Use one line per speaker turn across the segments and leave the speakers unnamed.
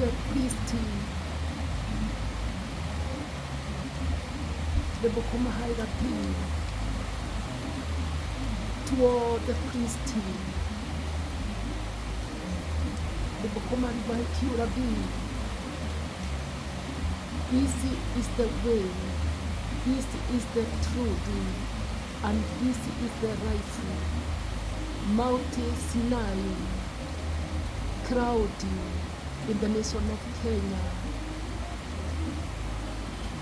the priest, the Bokomahai Rabi, to all the priest, the Bokomahai Rabi. This is the way, this is the truth, and this is the right. Mount Sinai, cloudy in the nation of Kenya.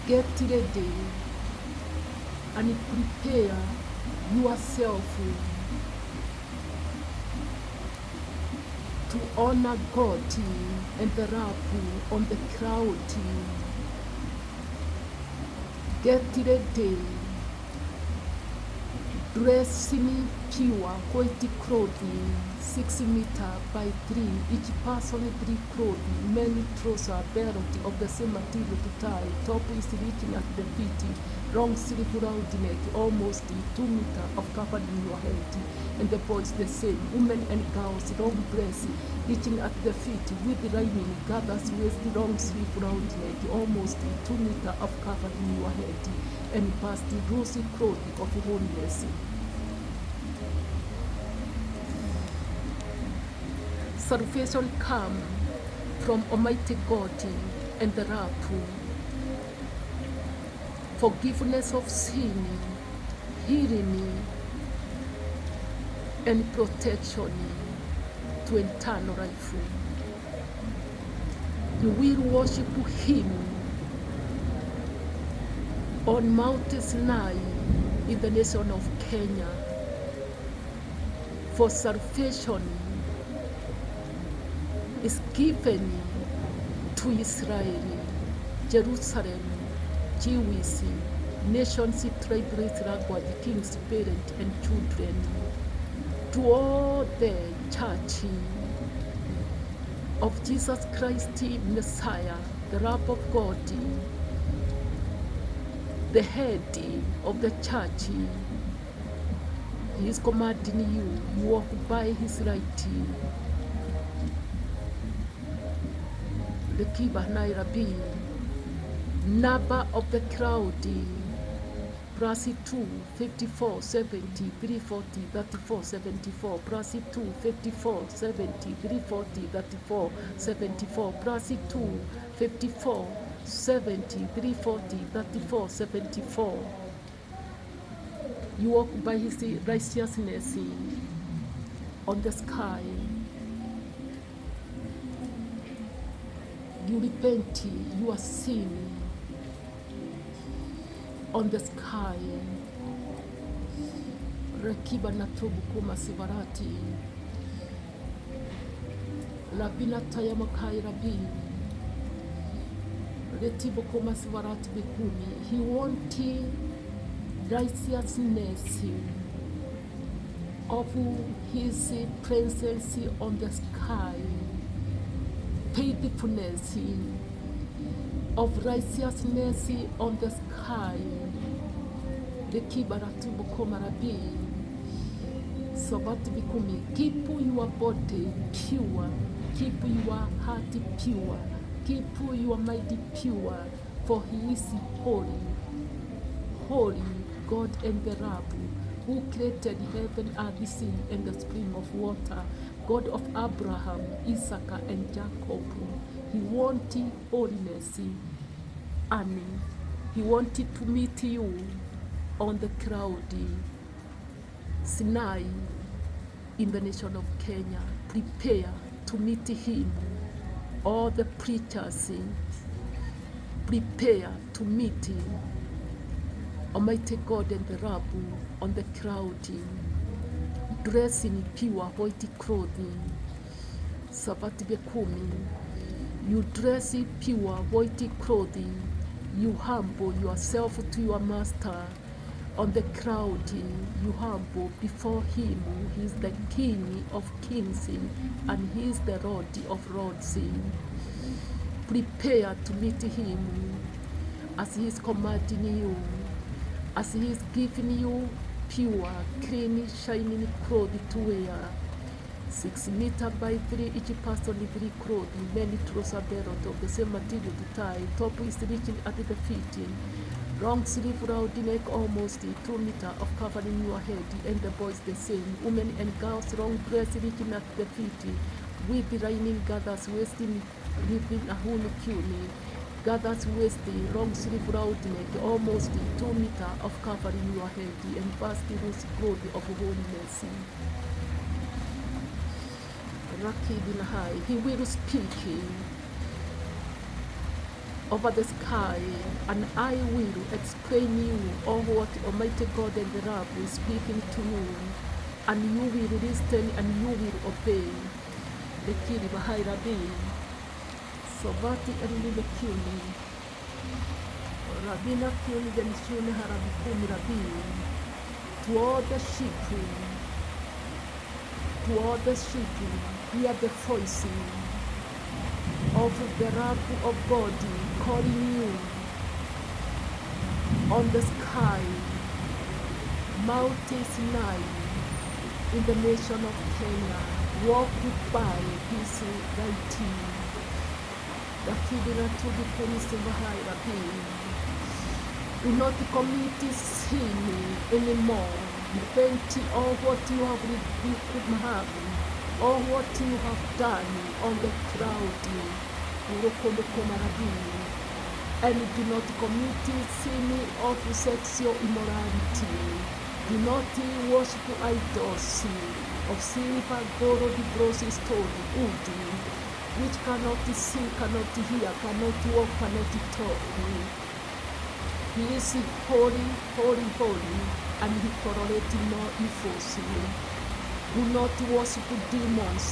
Get ready and prepare yourself to honor God and the Rab on the cloud. Get ready, dressing pure quality clothing, 6 meters by 3, each person 3 clothing, many trousers, belt of the same material to tie, top is reaching at the feet, long sleeve round neck, almost 2 meters of covering your head, and the boys the same, women and girls, long dress, reaching at the feet with lining, gathers waist, long sleeve round neck, almost 2 meters of covering your head, and past the rosy clothing of holiness. Salvation come from Almighty God and the Rab, forgiveness of sin, healing, and protection to eternal life. You will worship Him on Mount Sinai in the nation of Kenya for salvation is given to Israel, Jerusalem, Jewish, nations, tribes, language, kings, parents, and children, to all the church of Jesus Christ, Messiah, the Lamb of God, the head of the church. He is commanding you walk by His right. The Kiba Nairobi, number of the crowd, plus 2, 54, 70, 340, 34, 74, plus 2, 54, 70, 340, 34, 74, plus 2, 54, 70, 340, 34, 74. You walk by His righteousness on the sky. You repent your sin on the sky. Rekiba na tobu kuma sivarati. Rabina tayamakai rabi. Retibo kuma sivarati bekumi. He wanted righteousness of His presence on the sky. Faithfulness of righteousness on the sky. The Kibaratu Bokomarabi. So what become? Keep your body pure, keep your heart pure, keep your mind pure, for He is holy, holy God and the Rab, who created heaven and the sea and the spring of water. God of Abraham, Isaac, and Jacob. He wanted holiness, and He wanted to meet you on the cloudy Sinai in the nation of Kenya. Prepare to meet Him. All the preachers, prepare to meet Almighty God and the Rab on the cloudy, dressed in pure white clothing. Sabati bekumi. You dress in pure white clothing. You humble yourself to your Master. On the cloud, you humble before Him. He is the King of kings, and He is the Lord of lords. Prepare to meet Him as He is commanding you, as He is giving you pure, clean, shining clothes to wear. 6 meters by 3, each person in 3 clothing, many trousers belt of the same material to tie. Top is reaching at the feet. Long sleeve round neck, almost 2 meters of covering your head, and the boys the same. Women and girls, long dress reaching at the feet, with the lining gathers wasting, leaving a Mukuni. Gathers waist, long sleeve round neck, almost 2 meters of covering your head, and vast loose cloth of holiness. Rakid in high, he will speak over the sky, and I will explain you all what Almighty God and the Lord is speaking to you, and you will listen and you will obey. The Kiri Bahai Rabbi, Sobati and Mukuni, Rabina Kuni and Shune Harabikumi Rabbi, to all the sheep, hear the voice of the wrath of God calling you on the sky, Mount SINAI, in the nation of Kenya. Walk by his writing. The Kidina to the police of Bahai. Do not commit sin anymore. Repent of what you have or what you have done on the cloud, and do not commit sin of sexual immorality. Do not worship idols of silver, gold, bronze, stone, wood, which cannot see, cannot hear, cannot walk, cannot talk. He is holy, holy, holy, and he tolerates no evils. Do not worship demons.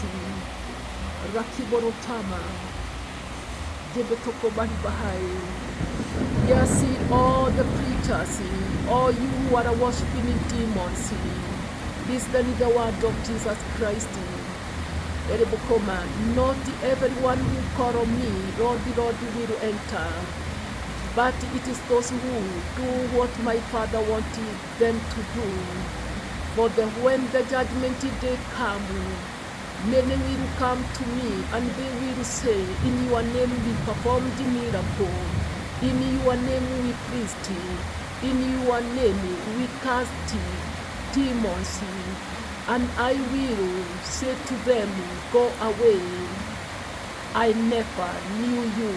Rakiborotama, Debetokobani Bahai. Yes, all the preachers, all you who are worshiping demons, listen the word of Jesus Christ. Not everyone who call on me, Lord, Lord, will enter. But it is those who do what my Father wanted them to do. For when the judgment day comes, many will come to me and they will say, in your name we performed the miracle, in your name we preached, in your name we cast demons. And I will say to them, go away, I never knew you.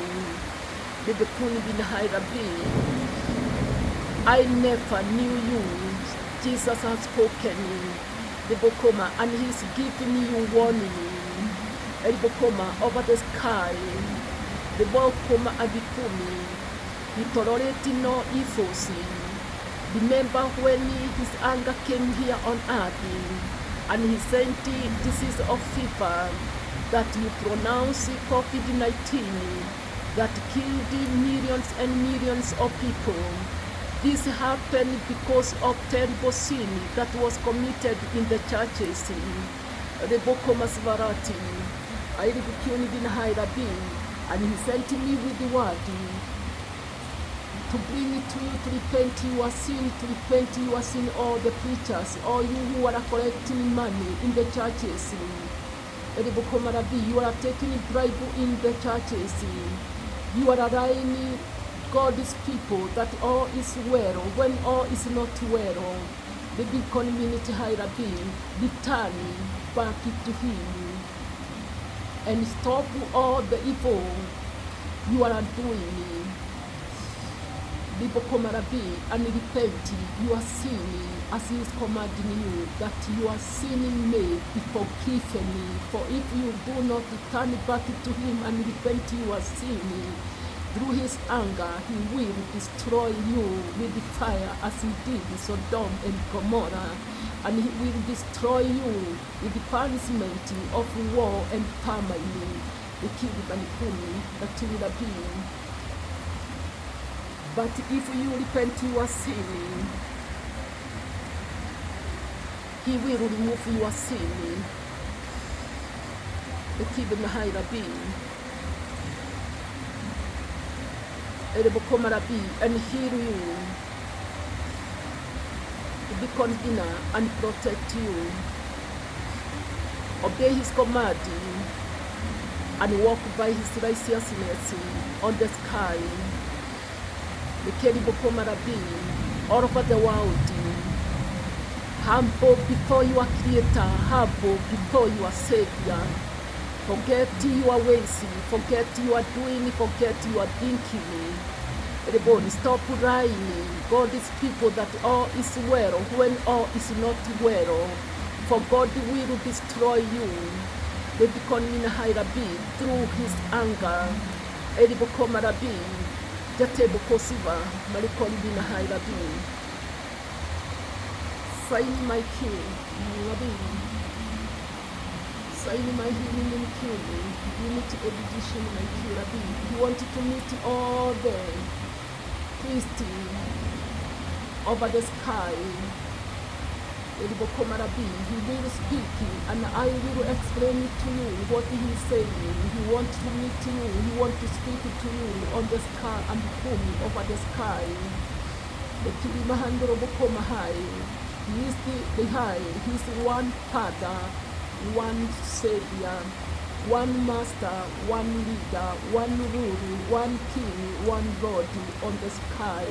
I never knew you. Jesus has spoken, and he's giving you warning, over the sky, the Bokoma Abikumi, he tolerated no evils. Remember when his anger came here on earth, and he sent disease of fever that you pronounce COVID-19, that killed millions and millions of people. This happened because of terrible sin that was committed in the churches. Rebokomas Varati, I rebuked in Hairabi, and he sent me with the word to bring it to you to repent your sin, all the preachers, all you who are collecting money in the churches. Rebokomarabi, you are taking bribe in the churches. You are allowing God's people that all is well when all is not well. The big community Hairabi, return back to him and stop all the evil you are doing. And repent your sin as he is commanding you, that your sin may be forgiven. For if you do not turn back to him and repent your sin, through his anger he will destroy you with fire as he did Sodom and Gomorrah, and he will destroy you with the punishment of war and famine. The Kiri that will be. But if you repent your sin, he will remove your sin. The Kibbe Mahirabi, and heal you, to be convenient and protect you obey his command, and walk by his righteousness on the sky. All over the world, humble before your Creator, humble before your Savior. Forget your ways, forget your doing, forget your thinking. Stop lying. God is people that all is well when all is not well. For God will destroy you. They become in Hairabi through his anger. Ediboko Marabi, Jateboko Siva, Marikoli in Hairabi. Sign my king, Rabi. Sign my healing king. Unity edition, my king, Rabi. He wanted to meet all the priests over the sky. He will speak and I will explain it to you what he is saying. He wants to meet you, he wants to speak to you on the sky and over the sky. He is the high, he is one Father, one Savior, one Master, one Leader, one Rule, one King, one Lord on the sky.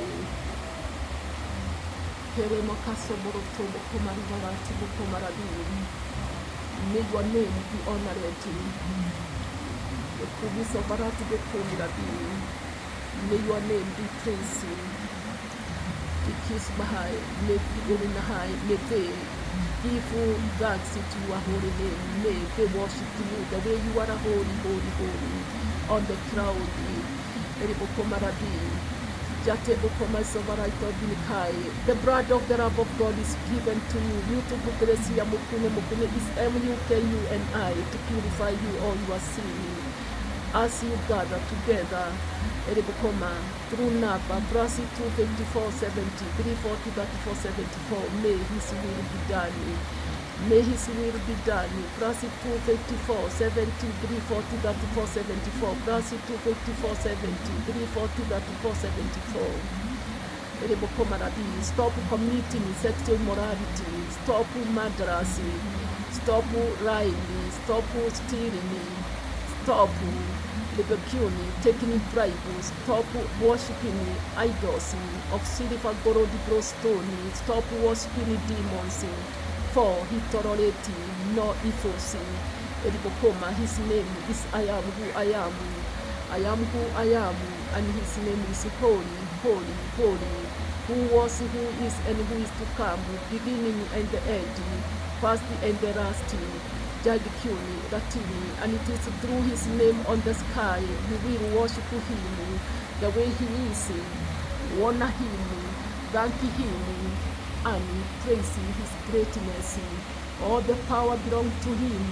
May your name be honored. May your name be praised. May they give thanks to your holy name. May they worship you the way you are holy, holy, holy on the cloud. The blood of the Lamb of God is given to you. You to Teresiah, Mukuni is MUKUNI to purify you all your sin. As you gather together, through Napa, Brasi 25470, 340 3474, may his will be done. May his will be done. Brasi 254 70, 340 3474, Brasi 254 70, 340 3474. Stop committing sexual immorality, stop murderers, stop lying, stop stealing, stop rebellion, taking bribes, stop worshipping idols of silver, gold, bronze, stone, stop worshipping demons, for he tolerates no evil sin. His name is I am who I am. I am who I am, and his name is holy, holy, holy, who was, who is, and who is to come, beginning and the end, first and the last. Jadikuni, Ratini, and it is through his name on the sky we will worship him the way he is, honor him, thank him, and praise his greatness. All the power belongs to him,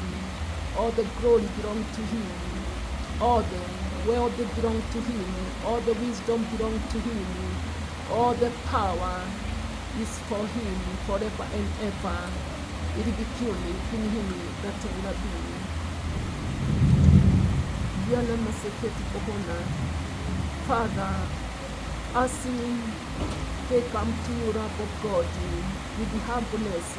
all the glory belongs to him, all the wealth belongs to him, all the wisdom belongs to him, all the power is for him forever and ever. It will be purely in him that will be. Yana Maseketi Bohona. Father, as they come to you, Lord of God, with the humbleness,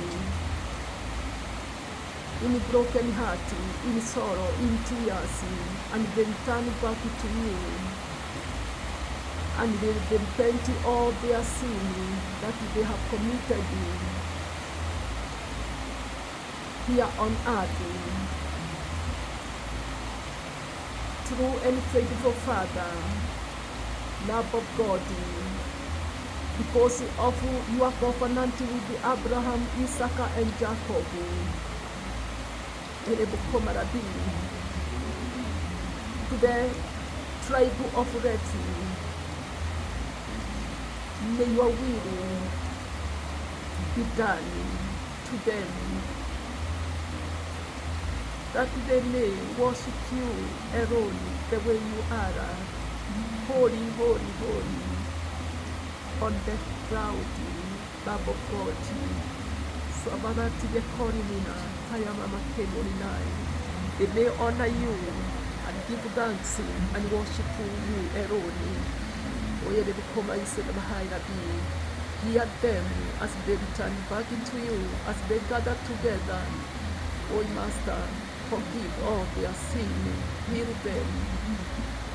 in a broken heart, in sorrow, in tears, and they return back to you, and they repent all their sin that they have committed here on earth, true and faithful Father, love of God, because of your covenant with Abraham, Isaac, and Jacob, to the tribe of Levi, may your will be done to them, that they may worship you alone the way you are, holy, holy, holy, on the cloud, Lamb of God. Sabarati the Korimina, Hayamama Kemolinai. They may honor you and give thanks and worship you alone. Oye de Bukoma is the Mahayrabi. Hear them as they return back into you, as they gather together O Master, forgive all their sin, heal them,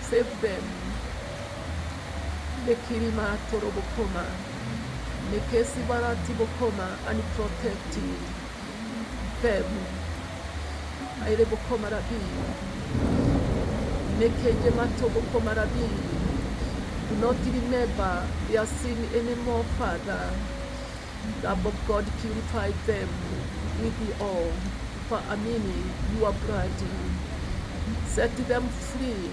save them. Nekirima torobokoma, nekesi barati bokoma, and protect them. Aire bokoma rabi, nekeje mato bokoma rabi. Do not remember their sin anymore, Father. Love of God, purify them with the all. For Amini, your blood, set them free.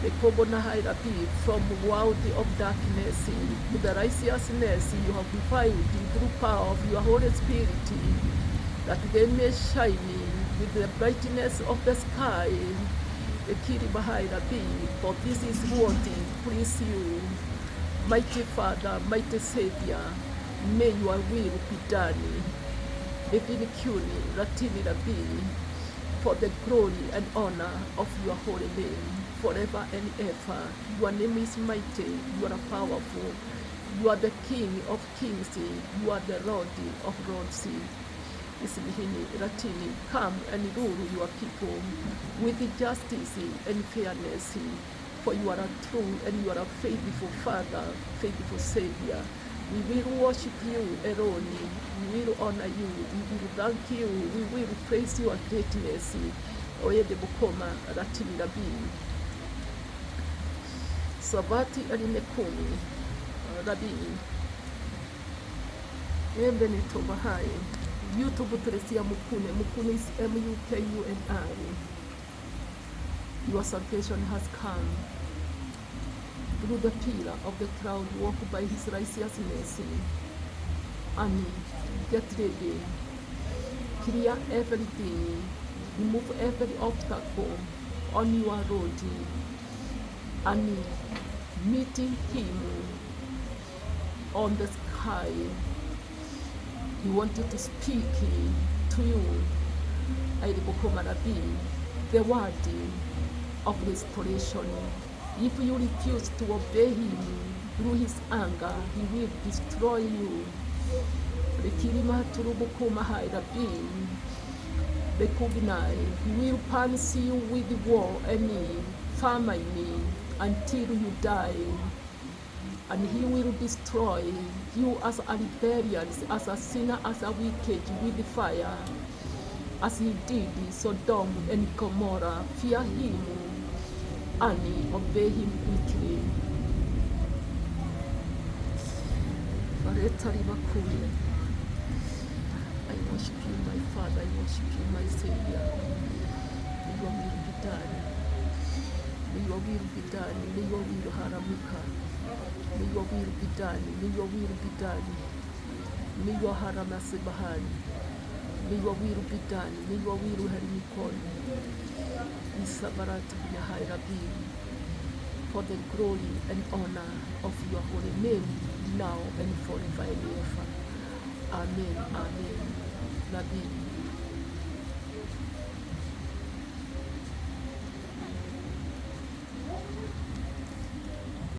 The Kobonahairapi from world of darkness to the righteousness you have reviled through power of your Holy Spirit, that they may shine with the brightness of the sky. The Kiribahairapi, for this is what please you, mighty Father, mighty Savior. May your will be done. Mukuni, Latini Rabi, for the glory and honor of your holy name, forever and ever. Your name is mighty, you are powerful, you are the King of kings, you are the Lord of lords. Ismihini, Latini, come and rule your people with justice and fairness, for you are a true and you are a faithful Father, faithful Savior. We will worship you alone. We will honor you. We will thank you. We will praise your greatness. Oye de bukoma ratini rabi. Sabati alimekumi rabi. Benito bahai. YouTube Teresiah Mukuni. Mukuni is Mukuni. Your salvation has come. Through the pillar of the cloud, walk by his righteousness. And get ready. Clear everything. Remove every obstacle on your road. And meeting him on the sky. He wanted to speak to you. The word of restoration. If you refuse to obey him through his anger, he will destroy you. He will punish you with war and famine until you die. And he will destroy you as a rebellious, as a sinner, as a wicked with fire, as he did Sodom and Gomorrah. Fear him and obey him quickly. I worship you, my Father, I worship you, my Savior. May your will be done. May your will be done. May your will haramika. May your will be done. May your will be done. May your haramasibahani. May your will be done. May your will harimikon. Isabarati Binahairabi, for the glory and honor of your holy name, now and forever and ever. Amen. Amen. Nabi.